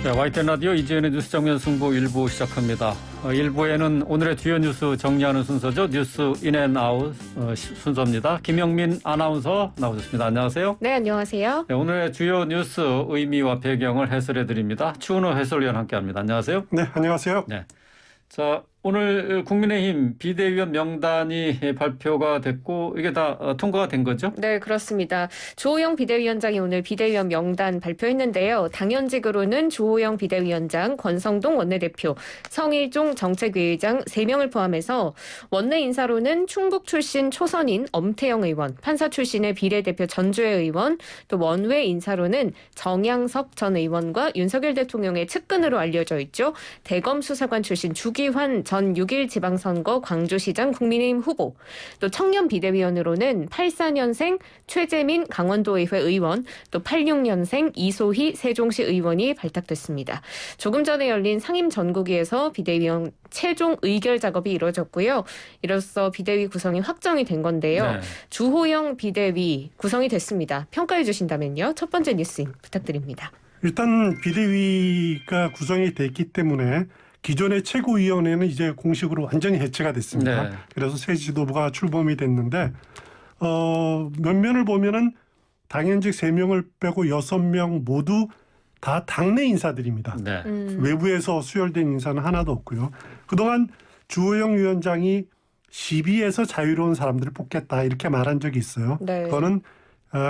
네, YTN 라디오 이재현의 뉴스 정면 승부 1부 시작합니다. 1부에는 오늘의 주요 뉴스 정리하는 순서죠. 뉴스 인앤아웃 순서입니다. 김영민 아나운서 나오셨습니다. 안녕하세요. 네, 안녕하세요. 네, 오늘의 주요 뉴스 의미와 배경을 해설해 드립니다. 추은호 해설위원 함께합니다. 안녕하세요. 네, 안녕하세요. 네. 자, 오늘 국민의힘 비대위원 명단이 발표가 됐고 이게 다 통과가 된 거죠? 네, 그렇습니다. 주호영 비대위원장이 오늘 비대위원 명단 발표했는데요. 당연직으로는 주호영 비대위원장, 권성동 원내대표, 성일종 정책위의장 3명을 포함해서 원내 인사로는 충북 출신 초선인 엄태영 의원, 판사 출신의 비례대표 전주혜 의원, 또 원외 인사로는 정양석 전 의원과 윤석열 대통령의 측근으로 알려져 있죠. 대검 수사관 출신 주기환 전 6.1 지방선거 광주시장 국민의힘 후보, 또 청년 비대위원으로는 84년생 최재민 강원도의회 의원, 또 86년생 이소희 세종시 의원이 발탁됐습니다. 조금 전에 열린 상임 전국위에서 비대위원 최종 의결 작업이 이루어졌고요. 이로써 비대위 구성이 확정이 된 건데요. 네. 주호영 비대위 구성이 됐습니다. 평가해 주신다면요. 첫 번째 뉴스 부탁드립니다. 일단 비대위가 구성이 됐기 때문에 기존의 최고위원회는 이제 공식으로 완전히 해체가 됐습니다. 네. 그래서 새 지도부가 출범이 됐는데 면면을 보면은 당연직 3명을 빼고 6명 모두 다 당내 인사들입니다. 네. 외부에서 수혈된 인사는 하나도 없고요. 그동안 주호영 위원장이 시비에서 자유로운 사람들을 뽑겠다 이렇게 말한 적이 있어요. 네. 그거는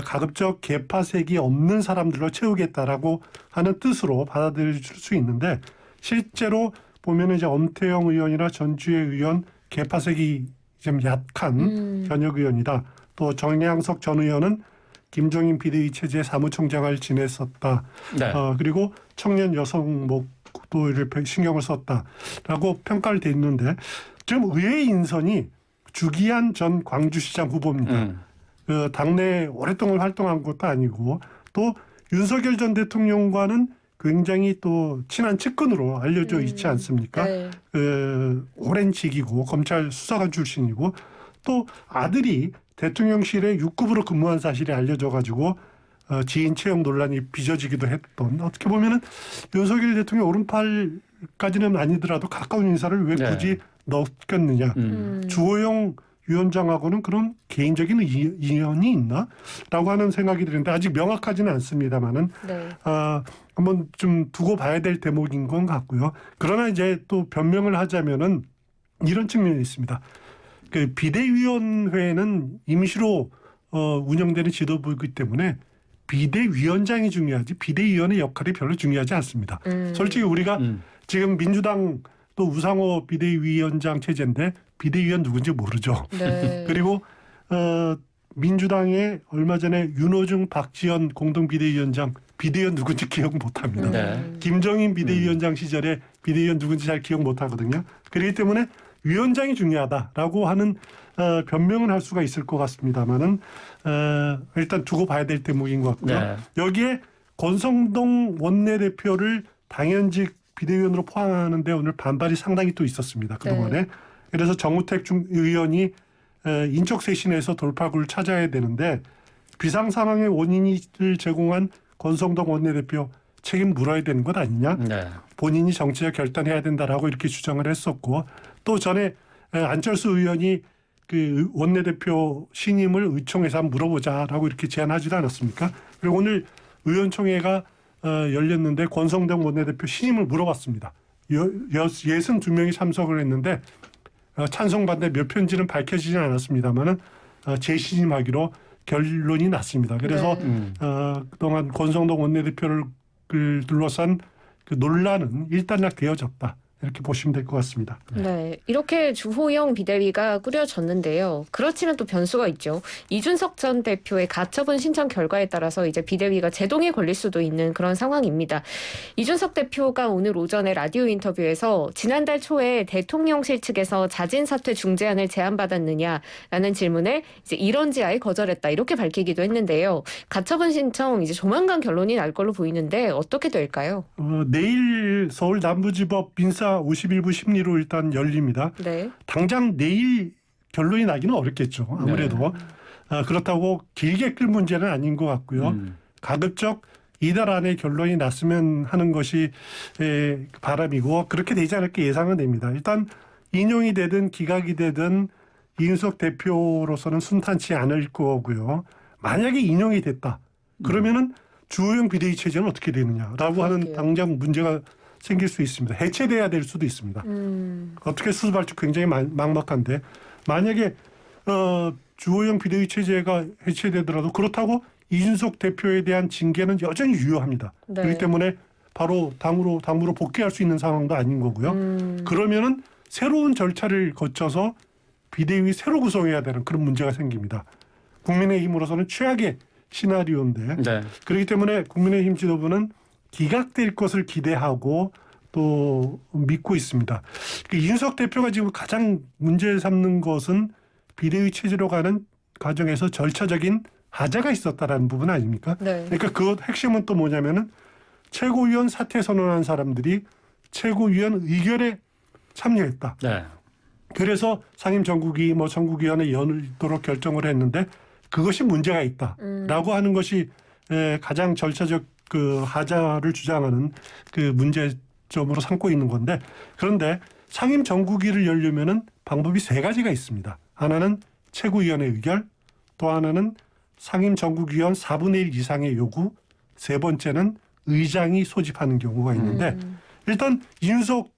가급적 계파색이 없는 사람들로 채우겠다라고 하는 뜻으로 받아들일 수 있는데 실제로 보면은 이제 엄태영 의원이나 전주혜 의원 계파색이 좀 약한 현역 의원이다. 또 정양석 전 의원은 김종인 비대위 체제의 사무총장을 지냈었다. 네. 그리고 청년 여성 목도를 신경을 썼다라고 평가를 돼 있는데 지금 의회 인선이 주기한 전 광주시장 후보입니다. 당내에 오랫동안 활동한 것도 아니고 또 윤석열 전 대통령과는 굉장히 또 친한 측근으로 알려져 있지 않습니까? 네. 오랜 직이고 검찰 수사관 출신이고 또 아들이 대통령실에 6급으로 근무한 사실이 알려져가지고 지인 채용 논란이 빚어지기도 했던 어떻게 보면은 윤석열 대통령 오른팔까지는 아니더라도 가까운 인사를 왜 굳이 넣겠느냐. 주호영 위원장하고는 그런 개인적인 인연이 있나라고 하는 생각이 드는데 아직 명확하지는 않습니다만은 네. 한번 좀 두고 봐야 될 대목인 것 같고요. 그러나 이제 또 변명을 하자면은 이런 측면이 있습니다. 그 비대위원회는 임시로 운영되는 지도부이기 때문에 비대위원장이 중요하지 비대위원의 역할이 별로 중요하지 않습니다. 솔직히 우리가 지금 민주당 또 우상호 비대위원장 체제인데 비대위원 누군지 모르죠. 네. 그리고 민주당의 얼마 전에 윤호중 박지원 공동비대위원장 비대위원 누군지 기억 못합니다. 네. 김정인 비대위원장 시절에 비대위원 누군지 잘 기억 못하거든요. 그렇기 때문에 위원장이 중요하다라고 하는 변명은 할 수가 있을 것 같습니다만은 일단 두고 봐야 될 대목인 것 같고요. 네. 여기에 권성동 원내대표를 당연직 비대위원으로 포함하는데 오늘 반발이 상당히 또 있었습니다. 그동안에. 네. 그래서 정우택 의원이 인적쇄신에서 돌파구를 찾아야 되는데 비상상황의 원인을 제공한 권성동 원내대표 책임 물어야 되는 것 아니냐. 네. 본인이 정치적 결단해야 된다라고 이렇게 주장을 했었고 또 전에 안철수 의원이 그 원내대표 신임을 의총에서 한번 물어보자라고 이렇게 제안하지도 않았습니까? 그리고 오늘 의원총회가 열렸는데 권성동 원내대표 신임을 물어봤습니다. 62명이 참석을 했는데 찬성 반대 몇 표인지는 밝혀지진 않았습니다만은 재신임하기로 결론이 났습니다. 그래서 그동안 권성동 원내대표를 둘러싼 그 논란은 일단락되어졌다. 이렇게 보시면 될 것 같습니다. 네, 이렇게 주호영 비대위가 꾸려졌는데요. 그렇지만 또 변수가 있죠. 이준석 전 대표의 가처분 신청 결과에 따라서 이제 비대위가 제동에 걸릴 수도 있는 그런 상황입니다. 이준석 대표가 오늘 오전에 라디오 인터뷰에서 지난달 초에 대통령실 측에서 자진 사퇴 중재안을 제안받았느냐라는 질문에 이제 이런지 아예 거절했다 이렇게 밝히기도 했는데요. 가처분 신청 이제 조만간 결론이 날 걸로 보이는데 어떻게 될까요? 내일 서울 남부지법 민사 51부 심리로 일단 열립니다. 네. 당장 내일 결론이 나기는 어렵겠죠. 아무래도. 그렇다고 길게 끌 문제는 아닌 것 같고요. 가급적 이달 안에 결론이 났으면 하는 것이 바람이고 그렇게 되지 않을까 예상은 됩니다. 일단 인용이 되든 기각이 되든 이준석 대표로서는 순탄치 않을 거고요. 만약에 인용이 됐다. 그러면은 주호영 비대위 체제는 어떻게 되느냐라고 하는 당장 문제가 생길 수 있습니다. 해체돼야 될 수도 있습니다. 어떻게 수습할지 굉장히 막막한데 만약에 주호영 비대위 체제가 해체되더라도 그렇다고 이준석 대표에 대한 징계는 여전히 유효합니다. 네. 그렇기 때문에 바로 당으로 복귀할 수 있는 상황도 아닌 거고요. 그러면은 새로운 절차를 거쳐서 비대위 새로 구성해야 되는 그런 문제가 생깁니다. 국민의힘으로서는 최악의 시나리오인데 네. 그렇기 때문에 국민의힘 지도부는 기각될 것을 기대하고 또 믿고 있습니다. 이준석 대표가 지금 가장 문제 삼는 것은 비대위 체제로 가는 과정에서 절차적인 하자가 있었다라는 부분 아닙니까? 네. 그러니까 그 핵심은 또 뭐냐면은 최고위원 사퇴 선언한 사람들이 최고위원 의결에 참여했다. 네. 그래서 상임 전국위 전국위원회 열도록 결정을 했는데 그것이 문제가 있다라고 하는 것이 가장 절차적 그 하자를 주장하는 그 문제점으로 삼고 있는 건데 그런데 상임 전국위를 열려면은 방법이 세 가지가 있습니다. 하나는 최고위원회 의결, 또 하나는 상임 전국위원 4분의 1 이상의 요구, 세 번째는 의장이 소집하는 경우가 있는데 일단 이준석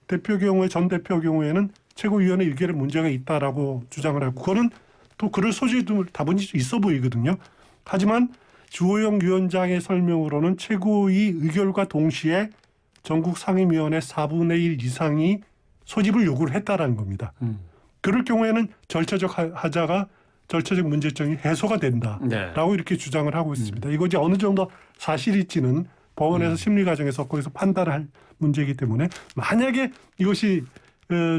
대표 경우에 전 대표 경우에는 최고위원회 의결에 문제가 있다라고 주장을 하고 그거는 또 그럴 소지도 다분히 있어 보이거든요. 하지만 주호영 위원장의 설명으로는 최고위 의결과 동시에 전국 상임위원회 4분의 1 이상이 소집을 요구를 했다라는 겁니다. 그럴 경우에는 절차적 하자가 절차적 문제점이 해소가 된다라고 이렇게 주장을 하고 있습니다. 이거 이제 어느 정도 사실일지는 법원에서 심리 과정에서 거기서 판단할 문제이기 때문에 만약에 이것이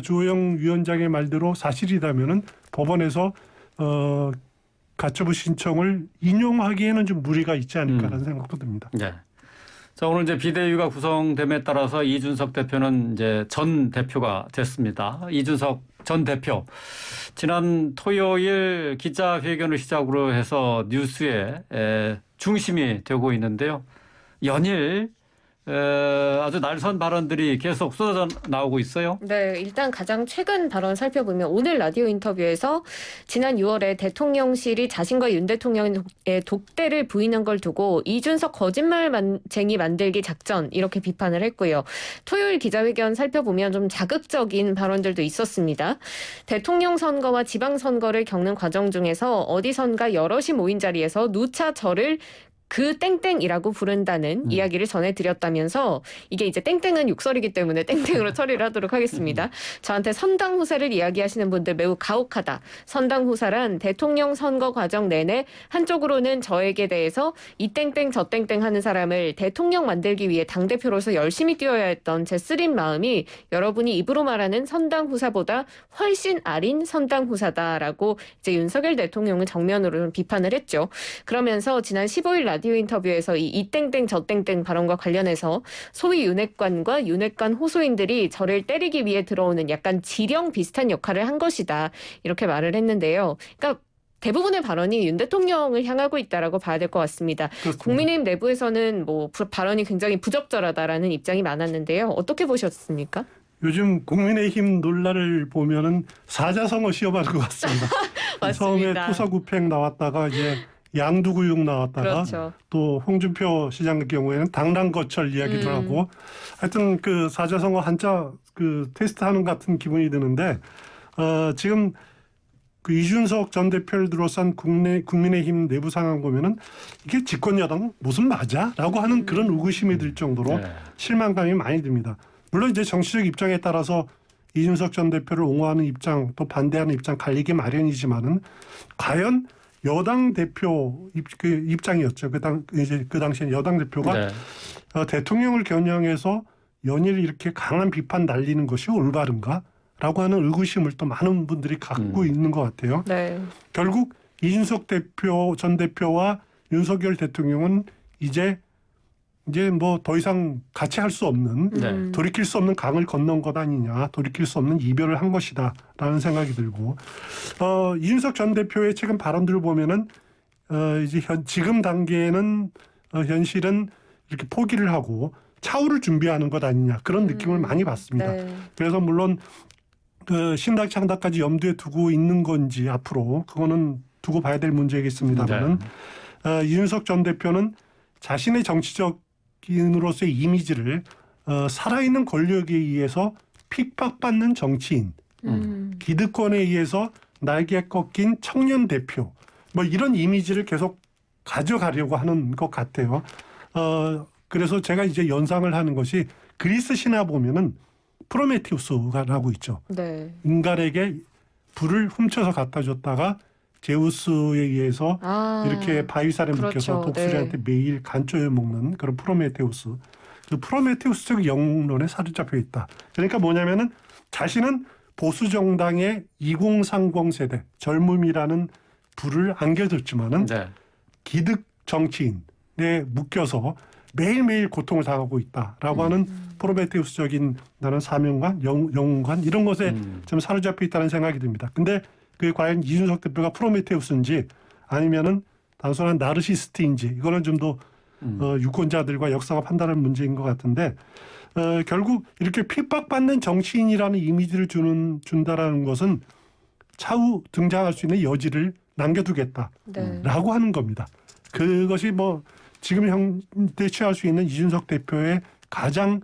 주호영 위원장의 말대로 사실이라면은 법원에서 가처분 신청을 인용하기에는 좀 무리가 있지 않을까라는 생각도 듭니다. 네. 자, 오늘 이제 비대위가 구성됨에 따라서 이준석 대표는 이제 전 대표가 됐습니다. 이준석 전 대표. 지난 토요일 기자회견을 시작으로 해서 뉴스의 중심이 되고 있는데요. 연일 아주 날선 발언들이 계속 쏟아져 나오고 있어요. 네, 일단 가장 최근 발언 살펴보면 오늘 라디오 인터뷰에서 지난 6월에 대통령실이 자신과 윤 대통령의 독대를 부인한 걸 두고 이준석 거짓말쟁이 만들기 작전 이렇게 비판을 했고요. 토요일 기자회견 살펴보면 좀 자극적인 발언들도 있었습니다. 대통령 선거와 지방선거를 겪는 과정 중에서 어디선가 여럿이 모인 자리에서 누차 저를 그 땡땡이라고 부른다는 이야기를 전해드렸다면서 이게 이제 땡땡은 욕설이기 때문에 땡땡으로 처리를 하도록 하겠습니다. 저한테 선당후사를 이야기하시는 분들 매우 가혹하다. 선당후사란 대통령 선거 과정 내내 한쪽으로는 저에게 대해서 이 땡땡 저 땡땡 하는 사람을 대통령 만들기 위해 당대표로서 열심히 뛰어야 했던 제 쓰린 마음이 여러분이 입으로 말하는 선당후사보다 훨씬 아린 선당후사다라고 이제 윤석열 대통령은 정면으로 비판을 했죠. 그러면서 지난 15일 라디오 인터뷰에서 이 땡땡 저 땡땡 발언과 관련해서 소위 윤핵관과 윤핵관 호소인들이 저를 때리기 위해 들어오는 약간 지령 비슷한 역할을 한 것이다. 이렇게 말을 했는데요. 그러니까 대부분의 발언이 윤 대통령을 향하고 있다라고 봐야 될 것 같습니다. 그렇습니다. 국민의힘 내부에서는 발언이 굉장히 부적절하다라는 입장이 많았는데요. 어떻게 보셨습니까? 요즘 국민의힘 논란을 보면은 사자성어 시험하는 것 같습니다. 맞습니다. 처음에 토사구팽 나왔다가 이제 양두구육 나왔다가 그렇죠. 또 홍준표 시장 경우에는 당랑거철 이야기도 하고 하여튼 그 사자성어 한자 그 테스트하는 같은 기분이 드는데 지금 그 이준석 전 대표를 둘러싼 국민의힘 내부 상황 보면은 이게 집권 여당 무슨 맞아?라고 하는 그런 의구심이 들 정도로 실망감이 많이 듭니다. 물론 이제 정치적 입장에 따라서 이준석 전 대표를 옹호하는 입장 또 반대하는 입장 갈리기 마련이지만은 과연 여당 대표 입장이었죠. 그 당시에 여당 대표가 대통령을 겨냥해서 연일 이렇게 강한 비판 날리는 것이 올바른가라고 하는 의구심을 또 많은 분들이 갖고 있는 것 같아요. 네. 결국 이준석 전 대표와 윤석열 대통령은 이제 뭐 더 이상 같이 할 수 없는 돌이킬 수 없는 강을 건넌 것 아니냐, 돌이킬 수 없는 이별을 한 것이다라는 생각이 들고 이준석 전 대표의 최근 발언들을 보면은 이제 지금 단계에는 현실은 이렇게 포기를 하고 차후를 준비하는 것 아니냐 그런 느낌을 많이 받습니다. 네. 그래서 물론 그 신당 창당까지 염두에 두고 있는 건지 앞으로 그거는 두고 봐야 될 문제겠습니다만은 이준석 전 대표는 자신의 정치적인으로서의 이미지를 살아있는 권력에 의해서 핍박받는 정치인, 기득권에 의해서 날개 꺾인 청년 대표 뭐 이런 이미지를 계속 가져가려고 하는 것 같아요. 그래서 제가 이제 연상을 하는 것이 그리스 신화 보면은 프로메테우스라고 있죠. 네. 인간에게 불을 훔쳐서 갖다 줬다가 제우스에 의해서 이렇게 바위살에 묶여서 그렇죠. 독수리한테 네. 매일 간ጮ여 먹는 그런 프로메테우스. 그 프로메테우스적 영론에 사로잡혀 있다. 그러니까 뭐냐면은 자신은 보수 정당의 2030 세대 젊음이라는 불을 안겨줬지만은 기득 정치인에 묶여서 매일매일 고통을 당하고 있다라고 하는 프로메테우스적인 나는 사명관, 영웅관 이런 것에 좀 사로잡혀 있다는 생각이 듭니다. 근데 그게 과연 이준석 대표가 프로메테우스인지 아니면은 단순한 나르시스트인지 이거는 좀 더 유권자들과 역사가 판단할 문제인 것 같은데 결국 이렇게 핍박받는 정치인이라는 이미지를 준다라는 것은 차후 등장할 수 있는 여지를 남겨두겠다라고 하는 겁니다. 그것이 뭐 지금 현재 취할 수 있는 이준석 대표의 가장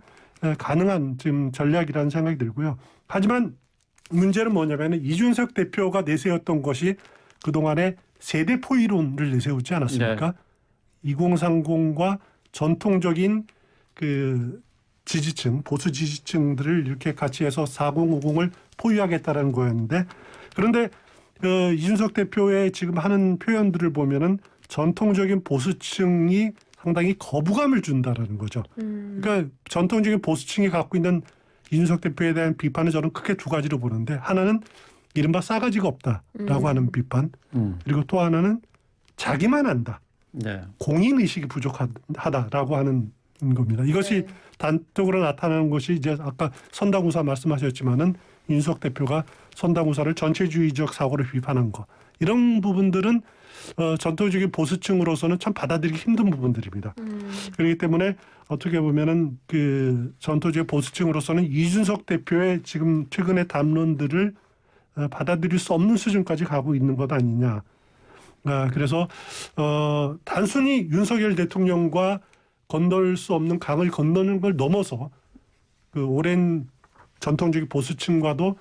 가능한 지금 전략이라는 생각이 들고요. 하지만 문제는 뭐냐면 이준석 대표가 내세웠던 것이 그동안의 세대 포위론을 내세우지 않았습니까? 2030과 전통적인 그 지지층, 보수 지지층들을 이렇게 같이 해서 4050을 포위하겠다는 거였는데 그런데 이준석 대표의 지금 하는 표현들을 보면은 전통적인 보수층이 상당히 거부감을 준다라는 거죠. 그러니까 전통적인 보수층이 갖고 있는 이준석 대표에 대한 비판은 저는 크게 두 가지로 보는데 하나는 이른바 싸가지가 없다라고 하는 비판 그리고 또 하나는 자기만 안다. 공인의식이 부족하다라고 하는 겁니다. 이것이 단적으로 나타나는 것이 이제 아까 선당우사 말씀하셨지만은 이준석 대표가 선당우사를 전체주의적 사고를 비판한 거 이런 부분들은 전통적인 보수층으로서는 참 받아들이기 힘든 부분들입니다. 그렇기 때문에 어떻게 보면은 그 전통적인 보수층으로서는 이준석 대표의 지금 최근의 담론들을 받아들일 수 없는 수준까지 가고 있는 것 아니냐. 그래서 단순히 윤석열 대통령과 건널 수 없는 강을 건너는 걸 넘어서 그 오랜 전통적인 보수층과도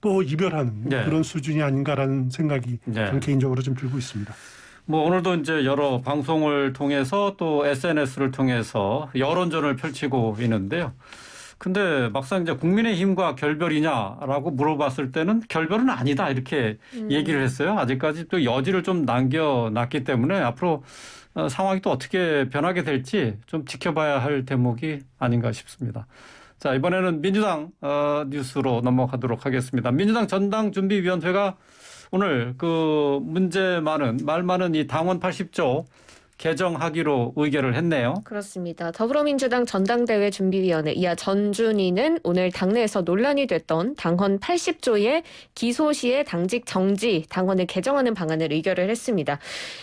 또 이별하는 그런 수준이 아닌가라는 생각이 저는 개인적으로 좀 들고 있습니다. 뭐 오늘도 이제 여러 방송을 통해서 또 SNS를 통해서 여론전을 펼치고 있는데요. 근데 막상 이제 국민의힘과 결별이냐라고 물어봤을 때는 결별은 아니다 이렇게 얘기를 했어요. 아직까지 또 여지를 좀 남겨놨기 때문에 앞으로 상황이 또 어떻게 변하게 될지 좀 지켜봐야 할 대목이 아닌가 싶습니다. 자, 이번에는 민주당 뉴스로 넘어가도록 하겠습니다. 민주당 전당준비위원회가 오늘 그 말 많은 이 당원 80조 개정하기로 의결을 했네요. 그렇습니다. 더불어민주당 전당대회 준비위원회 이하 전준위는 오늘 당내에서 논란이 됐던 당헌 80조의 기소 시에 당직 정지 당헌을 개정하는 방안을 의결을 했습니다.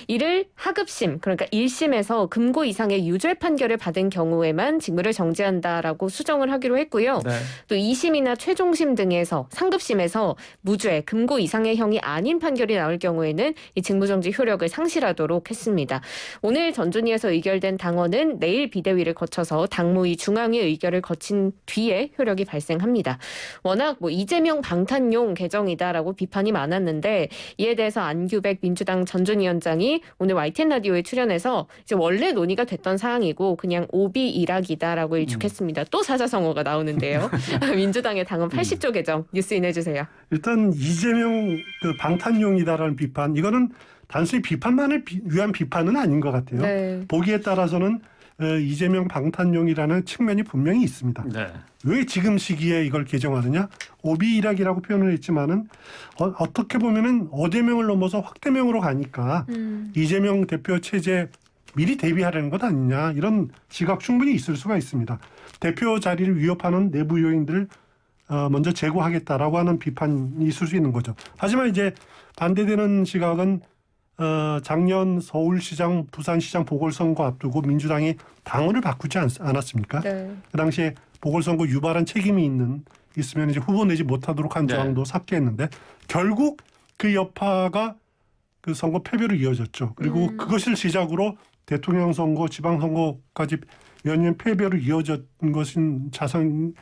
이를 하급심 그러니까 1심에서 금고 이상의 유죄 판결을 받은 경우에만 직무를 정지한다라고 수정을 하기로 했고요. 또 2심이나 최종심 등에서 상급심에서 무죄, 금고 이상의 형이 아닌 판결이 나올 경우에는 이 직무정지 효력을 상실하도록 했습니다. 오늘 전준위에서 의결된 당헌은 내일 비대위를 거쳐서 당무위 중앙위 의결을 거친 뒤에 효력이 발생합니다. 워낙 이재명 방탄용 개정이다라고 비판이 많았는데 이에 대해서 안규백 민주당 전준위원장이 오늘 YTN 라디오에 출연해서 이제 원래 논의가 됐던 사항이고 그냥 오비 일학이다라고 일축했습니다. 또 사자성어가 나오는데요. 민주당의 당헌 80조 개정 뉴스인 해주세요. 일단 이재명 그 방탄용이다라는 비판 이거는 단순히 비판만을 위한 비판은 아닌 것 같아요. 보기에 따라서는 이재명 방탄용이라는 측면이 분명히 있습니다. 왜 지금 시기에 이걸 개정하느냐? 오비일학이라고 표현을 했지만은 어떻게 보면은 어제명을 넘어서 확대명으로 가니까 이재명 대표 체제 미리 대비하려는 것 아니냐 이런 시각 충분히 있을 수가 있습니다. 대표 자리를 위협하는 내부 요인들을 먼저 제고하겠다라고 하는 비판이 있을 수 있는 거죠. 하지만 이제 반대되는 시각은 작년 서울시장, 부산시장 보궐선거 앞두고 민주당이 당원을 바꾸지 않았습니까? 네. 그 당시에 보궐선거 유발한 책임이 있으면 이제 후보 내지 못하도록 한 조항도 삭제했는데 결국 그 여파가 그 선거 패배로 이어졌죠. 그리고 그것을 시작으로 대통령 선거, 지방선거까지 연이은 패배로 이어진 것인 자성을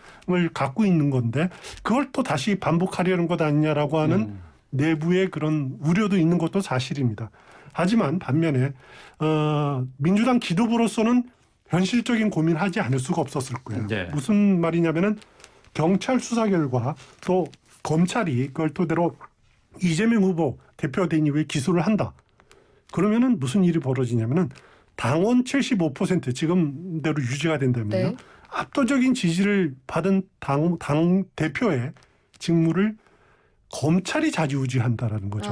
갖고 있는 건데 그걸 또 다시 반복하려는 것 아니냐라고 하는 내부의 그런 우려도 있는 것도 사실입니다. 하지만 반면에 민주당 지도부로서는 현실적인 고민하지 않을 수가 없었을 거예요. 네. 무슨 말이냐면은 경찰 수사 결과 또 검찰이 그걸 토대로 이재명 후보 대표된 이후에 기소를 한다. 그러면은 무슨 일이 벌어지냐면은 당원 75% 지금대로 유지가 된다면요. 네. 압도적인 지지를 받은 당 대표의 직무를 검찰이 좌지우지한다라는 거죠.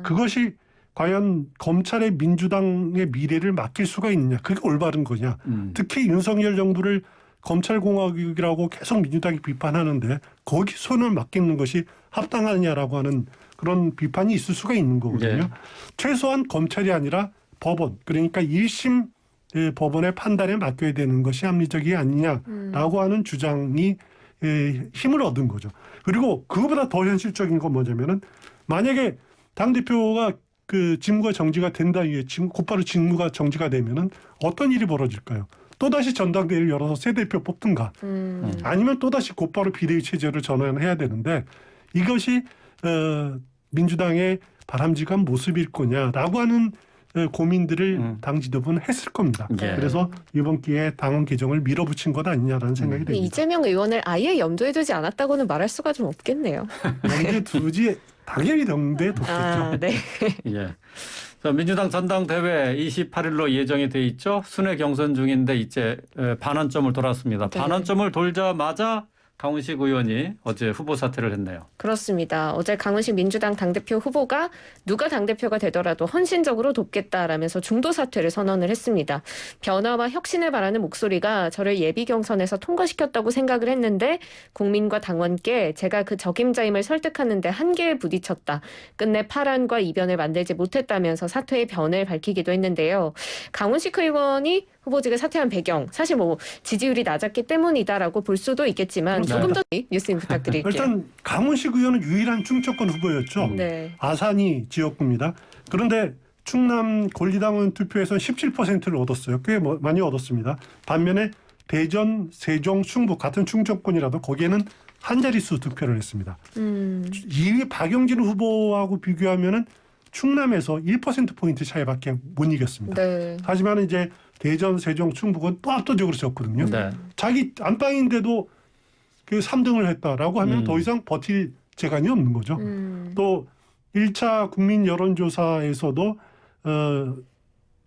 그것이 과연 검찰의 민주당의 미래를 맡길 수가 있느냐. 그게 올바른 거냐. 특히 윤석열 정부를 검찰공화국이라고 계속 민주당이 비판하는데 거기 손을 맡기는 것이 합당하느냐라고 하는 그런 비판이 있을 수가 있는 거거든요. 네. 최소한 검찰이 아니라 법원, 그러니까 1심 법원의 판단에 맡겨야 되는 것이 합리적이 아니냐라고 하는 주장이 힘을 얻은 거죠. 그리고 그거보다 더 현실적인 건 뭐냐면은 만약에 당대표가 그 직무가 정지가 된다 이게 곧바로 직무가 정지가 되면은 어떤 일이 벌어질까요? 또다시 전당대회를 열어서 새 대표 뽑든가 아니면 또다시 곧바로 비대위 체제를 전환해야 되는데 이것이 민주당의 바람직한 모습일 거냐라고 하는 고민들을 당 지도부는 했을 겁니다. 예. 그래서 이번 기회에 당원 개정을 밀어붙인 것 아니냐라는 생각이 듭니다. 이재명 의원을 아예 염두에 두지 않았다고는 말할 수가 좀 없겠네요. 염두에 두지 당연히 염두에 뒀겠죠. 아, 네. 예. 자, 민주당 전당대회 28일로 예정이 돼 있죠. 순회 경선 중인데 이제 반환점을 돌았습니다. 네. 반환점을 돌자마자 강훈식 의원이 어제 후보 사퇴를 했네요. 그렇습니다. 어제 강훈식 민주당 당대표 후보가 누가 당대표가 되더라도 헌신적으로 돕겠다라면서 중도 사퇴를 선언을 했습니다. 변화와 혁신을 바라는 목소리가 저를 예비 경선에서 통과시켰다고 생각을 했는데 국민과 당원께 제가 그 적임자임을 설득하는 데 한계에 부딪혔다. 끝내 파란과 이변을 만들지 못했다면서 사퇴의 변을 밝히기도 했는데요. 강훈식 의원이 후보직을 사퇴한 배경, 사실 뭐 지지율이 낮았기 때문이다라고 볼 수도 있겠지만 조금 더 뉴스님 부탁드릴게요. 일단 강훈식 의원은 유일한 충청권 후보였죠. 네. 아산이 지역구입니다. 그런데 충남 권리당원 투표에서 17%를 얻었어요. 꽤 많이 얻었습니다. 반면에 대전, 세종, 충북 같은 충청권이라도 거기에는 한 자릿수 득표를 했습니다. 2위 박영진 후보하고 비교하면은 충남에서 1%포인트 차이밖에 못 이겼습니다. 네. 하지만 이제 대전, 세종, 충북은 또 압도적으로 졌거든요. 네. 자기 안방인데도 그 3등을 했다라고 하면 더 이상 버틸 재간이 없는 거죠. 또 1차 국민 여론조사에서도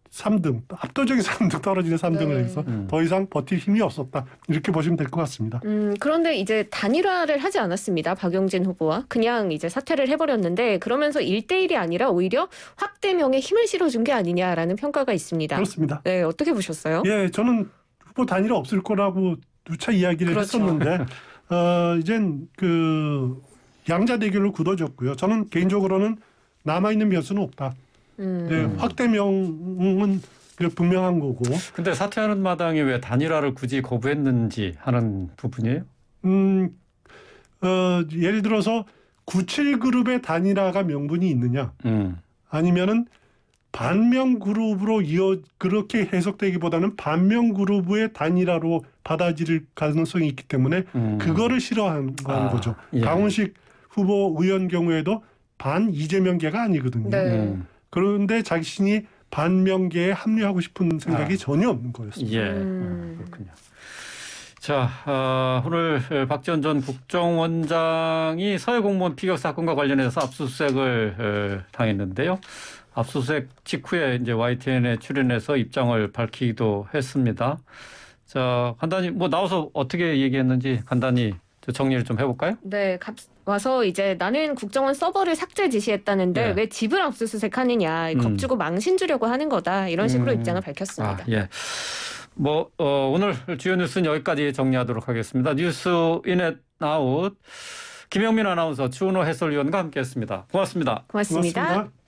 3등, 압도적인 3등 떨어지는 3등을 네. 해서 더 이상 버틸 힘이 없었다. 이렇게 보시면 될 것 같습니다. 그런데 이제 단일화를 하지 않았습니다. 박용진 후보와. 그냥 이제 사퇴를 해버렸는데 그러면서 1대1이 아니라 오히려 확대명에 힘을 실어준 게 아니냐라는 평가가 있습니다. 그렇습니다. 네, 어떻게 보셨어요? 예, 저는 후보 단일화 없을 거라고 누차 이야기를 그렇죠. 했었는데 이젠 그 양자 대결로 굳어졌고요. 저는 개인적으로는 남아있는 변수는 없다. 네, 확대명은 분명한 거고. 근데 사퇴하는 마당에 왜 단일화를 굳이 거부했는지 하는 부분이에요? 예를 들어서 97그룹의 단일화가 명분이 있느냐 아니면은 반명 그룹으로 그렇게 해석되기보다는 반명 그룹의 단일화로 받아들일 가능성이 있기 때문에 그거를 싫어하는 거죠. 예. 강훈식 후보 의원 경우에도 반 이재명계가 아니거든요. 네. 그런데 자신이 반명계에 합류하고 싶은 생각이 전혀 없는 거였습니다. 예. 그렇군요. 자, 오늘 박지원 전 국정원장이 서해 공무원 피격 사건과 관련해서 압수수색을 당했는데요. 압수수색 직후에 이제 YTN에 출연해서 입장을 밝히기도 했습니다. 자, 간단히 뭐 나와서 어떻게 얘기했는지 간단히 정리를 좀 해볼까요? 네, 와서 이제 나는 국정원 서버를 삭제 지시했다는데 네. 왜 집을 압수수색하느냐, 겁주고 망신 주려고 하는 거다 이런 식으로 입장을 아, 밝혔습니다. 예. 뭐 오늘 주요 뉴스는 여기까지 정리하도록 하겠습니다. 뉴스 인앤아웃 김영민 아나운서, 추은호 해설위원과 함께했습니다. 고맙습니다. 고맙습니다. 고맙습니다.